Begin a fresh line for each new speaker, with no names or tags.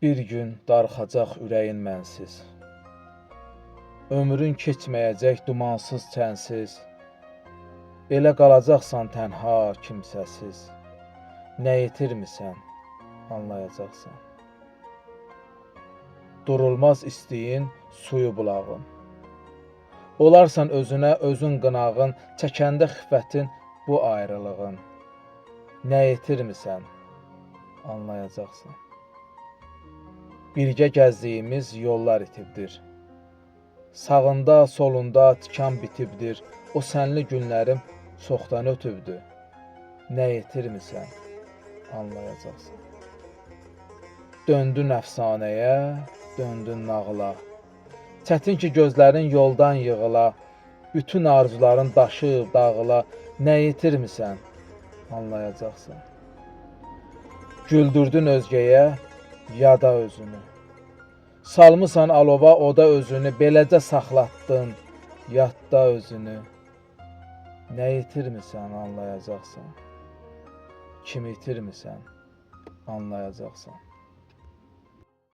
Bir gün darxacaq ürəyin mənsiz. Ömrün keçməyəcək dumansız çənsiz. Elə qalacaqsan tənha, kimsəsiz. Nə itirmisən, anlayacaqsan. Durulmaz istiyin, suyu bulağın. Olarsan özünə özün qınağın, çəkəndə xiffətin bu ayrılığın. Nə itirmisən, anlayacaqsan. Birgə gəzdiyimiz yollar itibdir. Sağında, solunda tikan bitibdir. O sənli günlərim çoxdan ötübdür. Nə itirmisən, anlayacaqsan. Döndün əfsanəyə, döndün nağıla. Çətin ki gözlərin yoldan yığıla. Bütün arzuların daşıb, dağıla. Nə itirmisən, anlayacaqsan. Güldürdün özgəyə, yada özünü. Salmısan alova oda özünü, beləcə saxlatdın, yadda özünü. Nə itirmisən, anlayacaqsan. Kim itirmisən, anlayacaqsan.